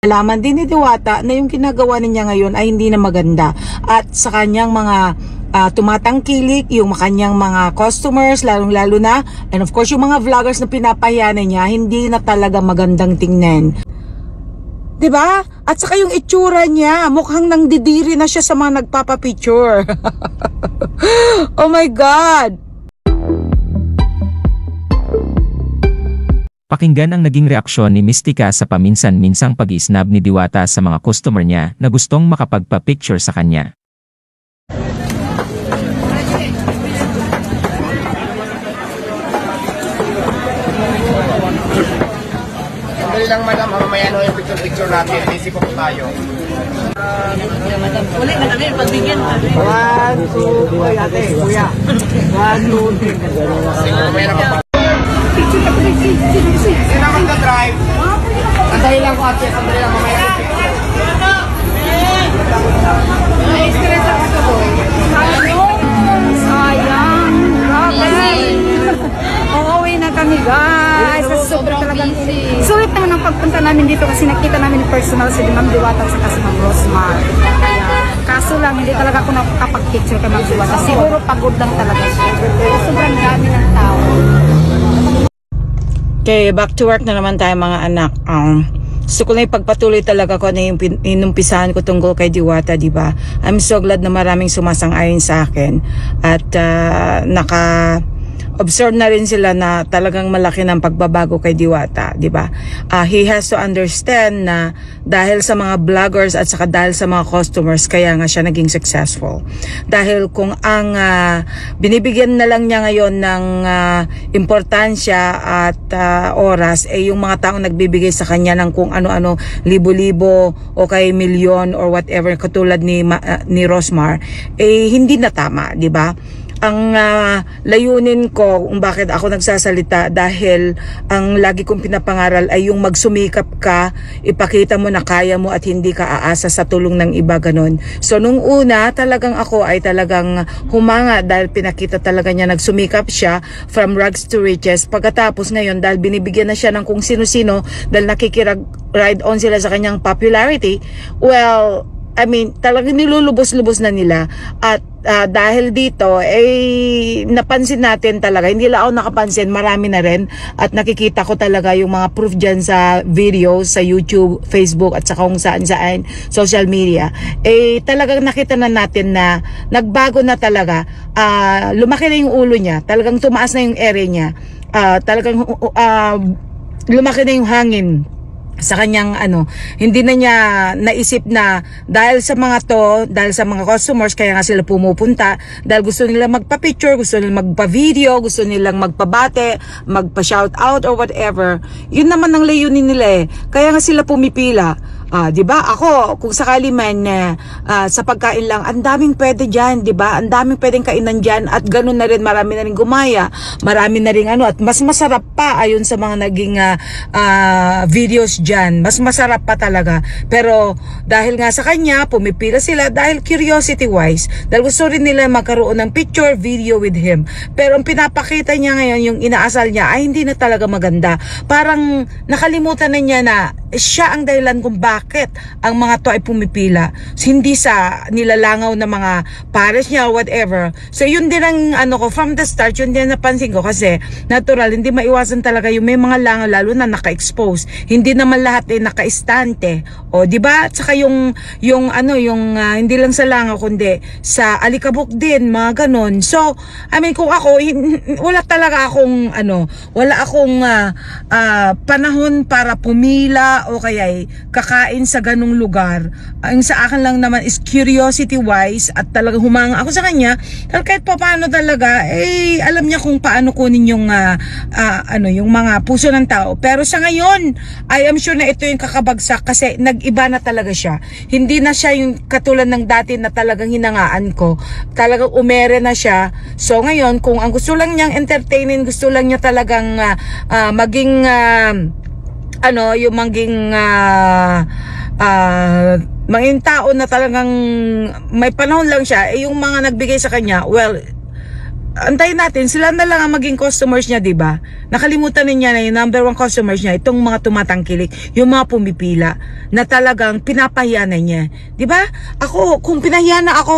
Nalaman din ni Diwata na yung ginagawa niya ngayon ay hindi na maganda at sa kanyang mga tumatangkilik, yung kanyang mga customers, lalong-lalo na, and of course yung mga vloggers na pinapayanan niya, hindi na talaga magandang tingnan. 'Di ba? At saka yung itsura niya, mukhang nangdidiri na siya sa mga nagpapapicture. Oh my God! Pakinggan ang naging reaksyon ni Mystica sa paminsan-minsang pag-i-snub ni Diwata sa mga customer niya na gustong makapagpa-picture sa kanya. Sandali lang madam, mamaya no yung picture natin, busy po tayo. Uli na kami, pagbigyan. 1, 2, uy ate, kuya. 1, 2, 3. Siguro may naman pa. Sino naman ka-drive? Sandali lang ko ate, sandali lang mamaya yung picture. Na-experience ako ito boy. Sayang. Uuwi na kami guys. Kasi sobrang talagang sulit naman ang pagpunta namin dito kasi nakita namin personal si Ma'am Diwata at si Ma'am Rosmar. Kaso lang, hindi talaga ako nakapag-picture kay Ma'am Diwata. Siguro pagod lang talaga siya. Sobrang dami ng tao. Okay, back to work na naman tayo mga anak. Gusto ko na ipagpatuloy talaga ko na yung inumpisahan ko tungkol kay Diwata, di ba? I'm so glad na maraming sumasang-ayon sa akin at observe na rin sila na talagang malaki ng pagbabago kay Diwata, di ba? He has to understand na dahil sa mga vloggers at saka dahil sa mga customers kaya nga siya naging successful. Dahil kung ang binibigyan na lang niya ngayon ng importansya at oras ay yung mga taong nagbibigay sa kanya ng kung ano-ano, libo-libo o kay milyon or whatever katulad ni Rosmar, eh hindi na tama, di ba? Ang layunin ko kung bakit ako nagsasalita dahil ang lagi kong pinapangaral ay yung magsumikap ka, ipakita mo na kaya mo at hindi ka aasa sa tulong ng iba, ganun. So nung una talagang ako ay talagang humanga dahil pinakita talaga niya nagsumikap siya from rags to riches. Pagkatapos ngayon dahil binibigyan na siya ng kung sino-sino dahil nakikiride on sila sa kanyang popularity, well, I mean, talagang nilulubos-lubos na nila at dahil dito napansin natin talaga, hindi lang ako nakapansin, marami na rin at nakikita ko talaga yung mga proof dyan sa videos sa YouTube, Facebook at saka kung saan-saan social media, talagang nakita na natin na nagbago na talaga, lumaki na yung ulo niya, talagang tumaas na yung ere niya, talagang lumaki na yung hangin sa kanyang hindi na niya naisip na dahil sa mga dahil sa mga customers kaya nga sila pumupunta dahil gusto nila magpa-picture, gusto nila magpa-video, gusto nilang magpabate, magpa-shoutout or whatever. Yun naman ang layunin nila kaya nga sila pumipila. 'Di ba? Ako kung sakali man sa pagkain lang, ang daming pwede diyan, 'di ba? Ang daming pwedeng kainan diyan at ganoon na rin marami na rin gumaya, marami na rin at mas masarap pa ayon sa mga naging videos diyan. Mas masarap pa talaga. Pero dahil nga sa kanya, pumipila sila dahil curiosity wise, dahil gusto rin nila magkaroon ng picture, video with him. Pero ang pinapakita niya ngayon, yung inaasal niya ay hindi na talaga maganda. Parang nakalimutan na niya na siya ang dahilan kung bakit ang mga to ay pumipila. Hindi sa nilalangaw na mga pares niya or whatever. So yun din ang ko from the start, yun din napansin ko kasi natural, hindi maiwasan talaga yung may mga langaw lalo na naka-expose. Hindi naman lahat naka-istante. O di ba? At saka yung hindi lang sa langaw kundi sa alikabok din, mga ganon. So, I mean kung ako wala talaga akong wala akong panahon para pumila o kaya kakain sa ganung lugar. Ang sa akin lang naman is curiosity wise at talagang humanga ako sa kanya kahit pa paano talaga alam niya kung paano kunin yung yung mga puso ng tao. Pero sa ngayon I am sure na ito yung kakabagsak kasi nag-iba na talaga siya. Hindi na siya yung katulad ng dati na talagang hinangaan ko. Talagang umere na siya. So ngayon kung ang gusto lang niyang entertainin, gusto lang niya talagang maging yung maging tao na talagang may panahon lang siya, yung mga nagbigay sa kanya, well, antayin natin, sila na lang ang maging customers niya, di ba? Nakalimutan niya na yung number 1 customers niya, itong mga tumatangkilik, yung mga pumipila, na talagang pinapahiya na niya. Di ba? Ako, kung pinahiya na ako,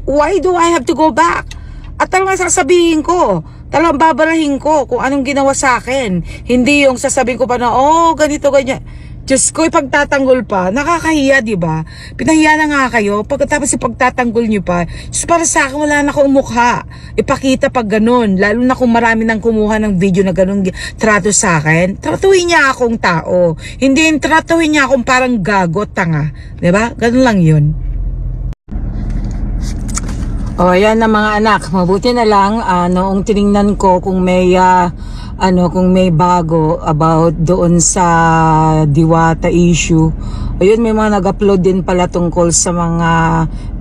why do I have to go back? At talagang sasabihin ko, talagang babarahin ko kung anong ginawa sa akin. Hindi yung sasabihin ko pa na, ganito, ganyan. Diyos ko, ipagtatanggol pa. Nakakahiya, di ba? Pinahiya na nga kayo. Pagkatapos ipagtatanggol nyo pa, just para sa akin, wala na akong mukha. Ipakita pag ganun. Lalo na kung marami nang kumuha ng video na ganun trato sa akin. Tratuhin niya akong tao. Hindi yung tratuhin niya akong parang gagot, tanga. Di ba? Ganun lang yun. Ayan na mga anak. Mabuti na lang, noong tiningnan ko kung may bago about doon sa Diwata issue. Ayun, may mga nag-upload din pala tungkol sa mga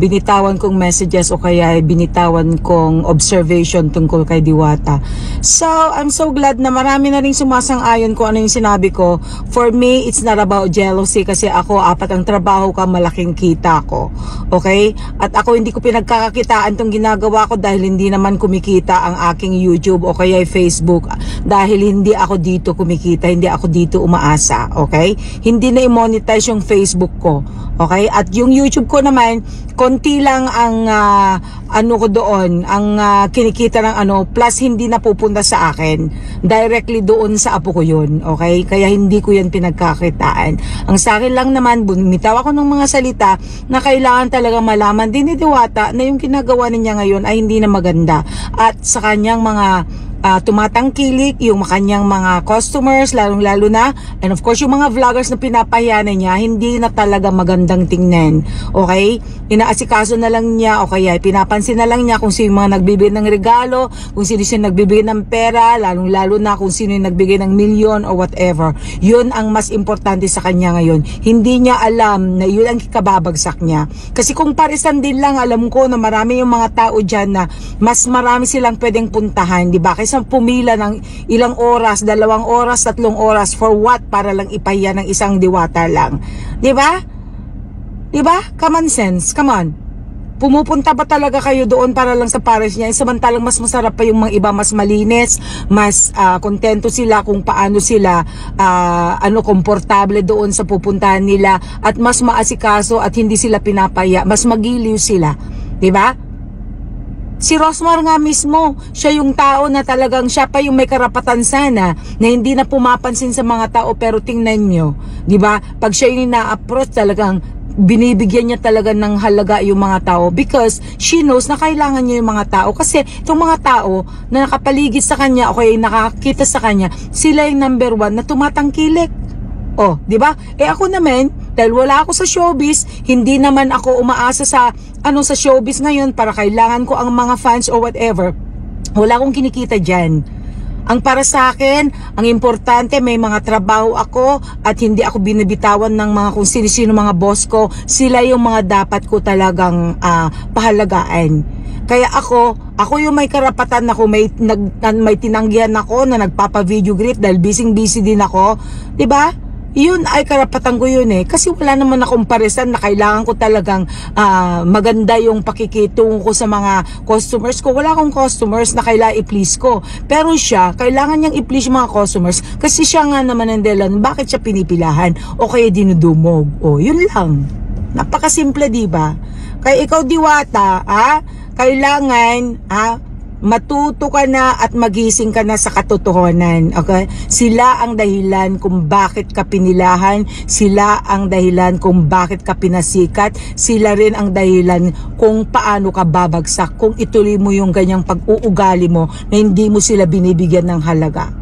binitawan kong messages o kaya binitawan kong observation tungkol kay Diwata. So, I'm so glad na marami na rin sumasang-ayon kung ano yung sinabi ko. For me, it's not about jealousy kasi ako, 4 ang trabaho ka, malaking kita ko. Okay? At ako hindi ko pinagkakakitaan tong ginagawa ko dahil hindi naman kumikita ang aking YouTube o kaya Facebook. Dahil hindi ako dito kumikita, hindi ako dito umaasa, okay? Hindi na i-monetize yung Facebook ko, okay? At yung YouTube ko naman, konti lang ang ko doon, ang kinikita ng plus hindi na pupunta sa akin. Directly doon sa apo ko yun, okay? Kaya hindi ko yan pinagkakitaan. Ang sa akin lang naman, bumitaw ako ng mga salita na kailangan talaga malaman din ni Diwata na yung ginagawa niya ngayon ay hindi na maganda. At sa kanyang mga tumatangkilik, yung kanyang mga customers, lalong-lalo na, and of course, yung mga vloggers na pinapayanan niya, hindi na talaga magandang tingnan. Okay? Inaasikaso na lang niya, o kaya pinapansin na lang niya kung sino yung mga nagbibigay ng regalo, kung sino yung nagbibigay ng pera, lalong-lalo na kung sino yung nagbigay ng milyon or whatever. Yun ang mas importante sa kanya ngayon. Hindi niya alam na yun ang kababagsak niya. Kasi kung parisan din lang, alam ko na marami yung mga tao dyan na mas marami silang pwedeng puntahan, di ba? Kaysa pumila ng ilang oras, 2 oras, 3 oras, for what? Para lang ipahiya ng isang Diwata lang. Di ba? Di ba? Common sense. Come on. Pumupunta ba talaga kayo doon para lang sa pares niya? Samantalang mas masarap pa yung mga iba, mas malinis, mas kontento sila kung paano sila komportable doon sa pupuntahan nila at mas maasikaso at hindi sila pinapaya, mas magiliw sila. Di ba? Si Rosmar nga mismo, siya yung tao na talagang siya pa yung may karapatan sana na hindi na pumapansin sa mga tao, pero tingnan nyo, di ba? Pag siya yung na-approach, talagang binibigyan niya talaga ng halaga yung mga tao because she knows na kailangan niya yung mga tao. Kasi itong mga tao na nakapaligid sa kanya o kaya nakakita sa kanya, sila yung number 1 na tumatangkilik. Oh, di ba? Ako naman, dahil wala ako sa showbiz, hindi naman ako umaasa sa sa showbiz ngayon para kailangan ko ang mga fans or whatever. Wala akong kinikita diyan. Ang para sa akin, ang importante, may mga trabaho ako at hindi ako binibitawan ng mga kung sino-sino mga boss ko. Sila yung mga dapat ko talagang pahalagaan. Kaya ako yung may karapatan na kung may tinanggihan ako na nagpapa-video greet dahil busy din ako. 'Di ba? Yun ay karapatan ko yun kasi wala naman akong paresan na kailangan ko talagang maganda yung pakikitungo ko sa mga customers ko. Wala akong customers na kailangan i-please ko, pero siya, kailangan niyang i-please mga customers kasi siya nga naman ang dahilan bakit siya pinipilahan o kaya dinudumog. Yun lang, napakasimple, diba? Kaya ikaw, Diwata, kailangan matuto ka na at magising ka na sa katotohanan, okay? Sila ang dahilan kung bakit ka pinilahan, sila ang dahilan kung bakit ka pinasikat, sila rin ang dahilan kung paano ka babagsak kung ituloy mo yung ganyang pag-uugali mo na hindi mo sila binibigyan ng halaga.